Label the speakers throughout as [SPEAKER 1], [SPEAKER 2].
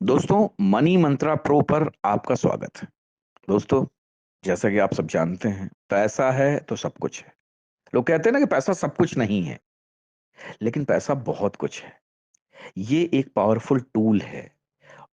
[SPEAKER 1] दोस्तों, मनी मंत्रा प्रो पर आपका स्वागत है। दोस्तों, जैसा कि आप सब जानते हैं, पैसा है तो सब कुछ है। लोग कहते हैं ना कि पैसा सब कुछ नहीं है, लेकिन पैसा बहुत कुछ है। ये एक पावरफुल टूल है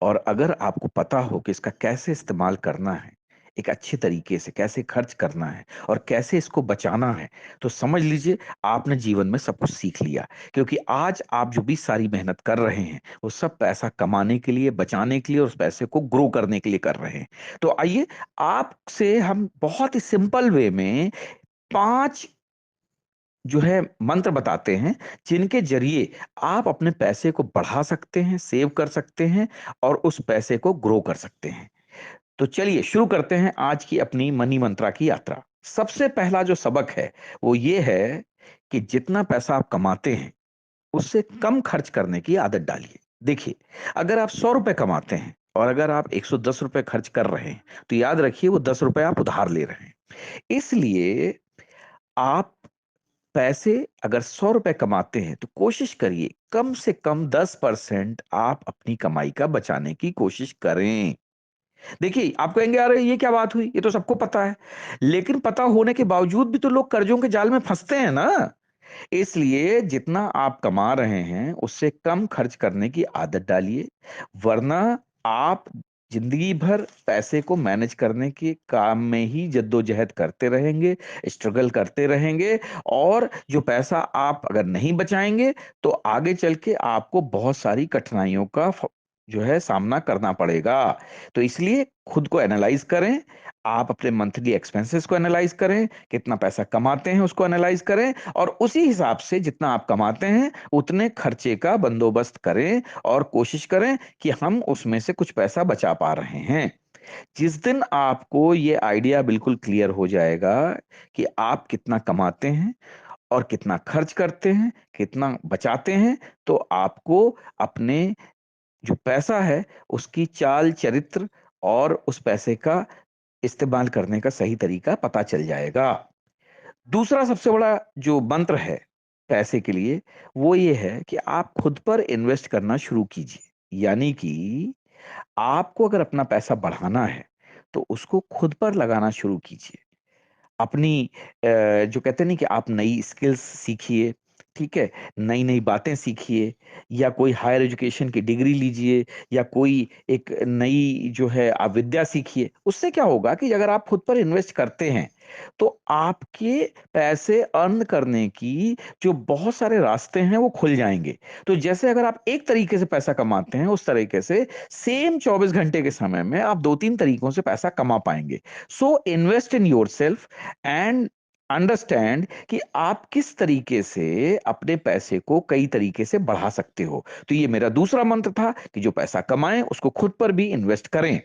[SPEAKER 1] और अगर आपको पता हो कि इसका कैसे इस्तेमाल करना है, एक अच्छे तरीके से कैसे खर्च करना है और कैसे इसको बचाना है, तो समझ लीजिए आपने जीवन में सब कुछ सीख लिया। क्योंकि आज आप जो भी सारी मेहनत कर रहे हैं, वो सब पैसा कमाने के लिए, बचाने के लिए और उस पैसे को ग्रो करने के लिए कर रहे हैं। तो आइए, आपसे हम बहुत ही सिंपल वे में 5 जो है मंत्र बताते हैं, जिनके ज़रिए आप अपने पैसे को बढ़ा सकते हैं, सेव कर सकते हैं और उस पैसे को ग्रो कर सकते हैं। तो चलिए शुरू करते हैं आज की अपनी मनी मंत्रा की यात्रा। सबसे पहला जो सबक है, वो ये है कि जितना पैसा आप कमाते हैं, उससे कम खर्च करने की आदत डालिए। देखिए, अगर आप ₹100 कमाते हैं और अगर आप ₹110 खर्च कर रहे हैं, तो याद रखिए वो ₹10 आप उधार ले रहे हैं। इसलिए आप पैसे अगर ₹100 कमाते हैं, तो कोशिश करिए कम से कम 10% आप अपनी कमाई का बचाने की कोशिश करें। देखिए, आप कहेंगे अरे ये क्या बात हुई? ये तो सबको पता है। लेकिन पता होने के बावजूद भी तो लोग कर्ज़ों के जाल में फँसते हैं ना। इसलिए जितना आप कमा रहे हैं, उससे कम खर्च करने की आदत डालिए, वरना आप ज़िंदगी भर पैसे को मैनेज करने के काम में ही जद्दोजहद करते रहेंगे, स्ट्रगल करते रहेंगे और जो पैसा आप अगर नहीं बचाएँगे, तो आगे चल के आपको बहुत सारी कठिनाइयों का जो है सामना करना पड़ेगा। तो इसलिए खुद को एनालाइज़ करें, आप अपने मंथली एक्सपेंसेस को एनालाइज़ करें, कितना पैसा कमाते हैं उसको एनालाइज़ करें और उसी हिसाब से जितना आप कमाते हैं, उतने खर्चे का बंदोबस्त करें और कोशिश करें कि हम उसमें से कुछ पैसा बचा पा रहे हैं। जिस दिन आपको ये आइडिया बिल्कुल क्लियर हो जाएगा कि आप कितना कमाते हैं और कितना खर्च करते हैं, कितना बचाते हैं, तो आपको अपने जो पैसा है, उसकी चाल-चरित्र और उस पैसे का इस्तेमाल करने का सही तरीका पता चल जाएगा। दूसरा सबसे बड़ा जो मंत्र है पैसे के लिए, वो ये है कि आप खुद पर इन्वेस्ट करना शुरू कीजिए। यानी कि आपको अगर अपना पैसा बढ़ाना है, तो उसको खुद पर लगाना शुरू कीजिए। अपनी जो कहते हैं ना कि आप नई स्किल्स सीखिए, ठीक है? नई-नई बातें सीखिए या कोई हायर एजुकेशन की डिग्री लीजिए या कोई एक नई जो है आप विद्या सीखिए। उससे क्या होगा कि अगर आप खुद पर इन्वेस्ट करते हैं, तो आपके पैसे अर्न करने की जो बहुत सारे रास्ते हैं, वो खुल जाएँगे। तो जैसे अगर आप एक तरीके से पैसा कमाते हैं, उस तरीके से सेम 24 घंटे के समय में आप 2-3 तरीकों से पैसा कमा पाएँगे। So invest in yourself and understand कि आप किस तरीके से अपने पैसे को कई तरीके से बढ़ा सकते हो। तो ये मेरा दूसरा मंत्र था कि जो पैसा कमाएँ उसको खुद पर भी इन्वेस्ट करें।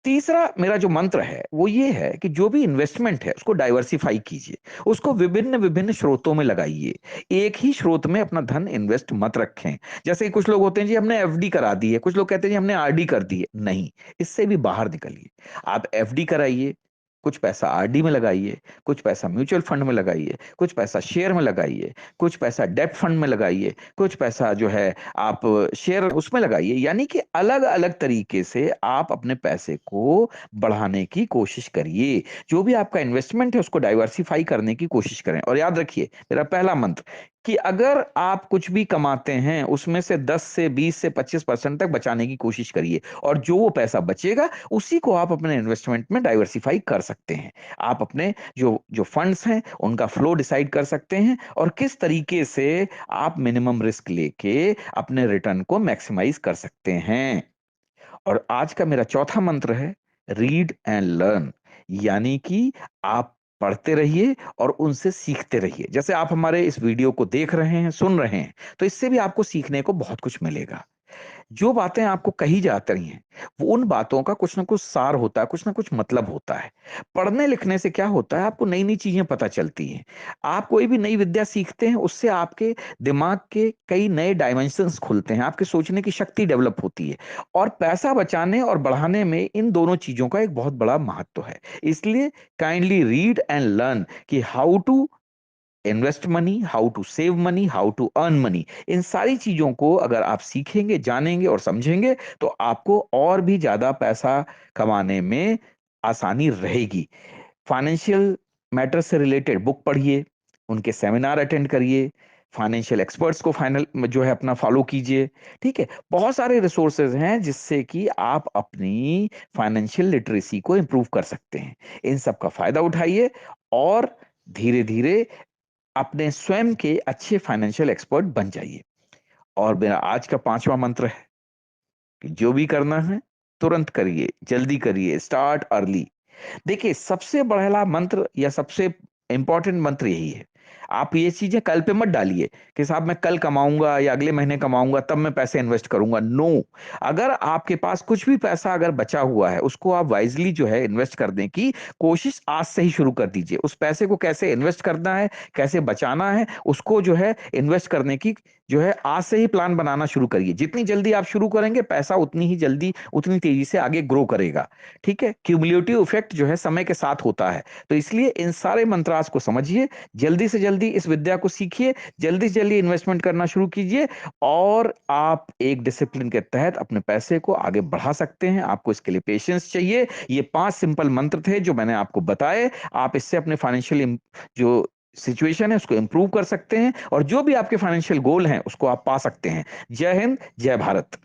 [SPEAKER 1] तीसरा मेरा जो मंत्र है, वो ये है कि जो भी इन्वेस्टमेंट है, उसको डाइवर्सिफ़ाई कीजिए। उसको विभिन्न-विभिन्न स्रोतों में लगाइए। एक ही स्रोत में अपना धन इन्वेस्ट मत रखें। जैसे कुछ लोग होते हैं जी हमने एफडी करा दी है, कुछ लोग कहते हैं जी हमने आरडी कर दी है। नहीं, इससे भी बाहर निकलिए। आप एफडी कराइए, कुछ पैसा आरडी में लगाइए, कुछ पैसा म्यूचुअल फंड में लगाइए, कुछ पैसा शेयर में लगाइए, कुछ पैसा डेब्ट फंड में लगाइए, कुछ पैसा जो है आप शेयर उसमें लगाइए। यानी कि अलग-अलग तरीके से आप अपने पैसे को बढ़ाने की कोशिश करिए। जो भी आपका इन्वेस्टमेंट है उसको डाइवर्सिफ़ाई करने की कोशिश करें और याद रखिए मेरा पहला मंत्र कि अगर आप कुछ भी कमाते हैं उसमें से 10 से 20 से 25% तक बचाने की कोशिश करिए और जो वो पैसा बचेगा उसी को आप अपने इन्वेस्टमेंट में डाइवर्सिफ़ाई कर सकते हैं। आप अपने जो जो फंड्स हैं उनका फ्लो डिसाइड कर सकते हैं और किस तरीके से आप मिनिमम रिस्क लेके अपने रिटर्न को मैक्सिमाइज़ कर सकते हैं। और आज का मेरा चौथा मंत्र है रीड एंड लर्न यानी कि आप पढ़ते रहिए और उनसे सीखते रहिए। जैसे आप हमारे इस वीडियो को देख रहे हैं, सुन रहे हैं, तो इससे भी आपको सीखने को बहुत कुछ मिलेगा। जो बातें आपको कही जाती हैं, वो उन बातों का कुछ न कुछ सार होता है, कुछ न कुछ मतलब होता है। पढ़ने-लिखने से क्या होता है, आपको नई-नई चीज़ें पता चलती हैं। आप कोई भी नई विद्या सीखते हैं, उससे आपके दिमाग के कई नए डायमेंशंस खुलते हैं, आपके सोचने की शक्ति डेवलप होती है और पैसा बचाने और बढ़ाने में इन दोनों चीज़ों का एक बहुत बड़ा महत्व है। इसलिए काइंडली रीड एंड लर्न कि how to invest money, how to save money, how to earn money, इन सारी चीजों को अगर आप सीखेंगे, जानेंगे और समझेंगे तो आपको और भी ज्यादा पैसा कमाने में आसानी रहेगी। फाइनेंशियल मैटर से रिलेटेड बुक पढ़िए, उनके सेमिनार अटेंड करिए, फाइनेंशियल एक्सपर्ट्स को फाइनल जो है अपना फॉलो कीजिए। ठीक है, बहुत सारे रिसोर्सेज हैं जिससे कि आप अपनी फाइनेंशियल लिटरेसी को इंप्रूव कर सकते हैं। इन सब का फायदा उठाइए और धीरे धीरे अपने स्वयं के अच्छे फाइनेंशियल एक्सपर्ट बन जाइए। और मेरा आज का पांचवा मंत्र है कि जो भी करना है तुरंत करिए, जल्दी करिए, स्टार्ट अर्ली। देखिए, सबसे बड़ा मंत्र या सबसे इंपॉर्टेंट मंत्र यही है। आप ये चीजें कल पे मत डालिए कि साहब मैं कल कमाऊंगा या अगले महीने कमाऊंगा तब मैं पैसे इन्वेस्ट करूंगा। नो, अगर आपके पास कुछ भी पैसा अगर बचा हुआ है उसको आप वाइजली जो है इन्वेस्ट करने की कोशिश आज से ही शुरू कर दीजिए। उस पैसे को कैसे इन्वेस्ट करना है, कैसे बचाना है, उसको जो है इन्वेस्ट करने की जो है आज से ही प्लान बनाना शुरू करिए। जितनी जल्दी आप शुरू करेंगे पैसा उतनी ही जल्दी, उतनी तेजी से आगे ग्रो करेगा। ठीक है, क्यूमुलेटिव इफेक्ट जो है समय के साथ होता है। तो इसलिए इन सारे मंत्रास को समझिए, जल्दी से जल्दी इस विद्या को सीखिए, जल्दी से जल्दी इन्वेस्टमेंट करना शुरू कीजिए और आप एक डिसिप्लिन के तहत अपने पैसे को आगे बढ़ा सकते हैं। आपको इसके लिए पेशेंस चाहिए। ये 5 सिंपल मंत्र थे जो मैंने आपको बताए। आप इससे अपने फाइनेंशियल जो सिचुएशन है उसको इंप्रूव कर सकते हैं और जो भी आपके फाइनेंशियल गोल हैं उसको आप पा सकते हैं। जय हिंद, जय भारत।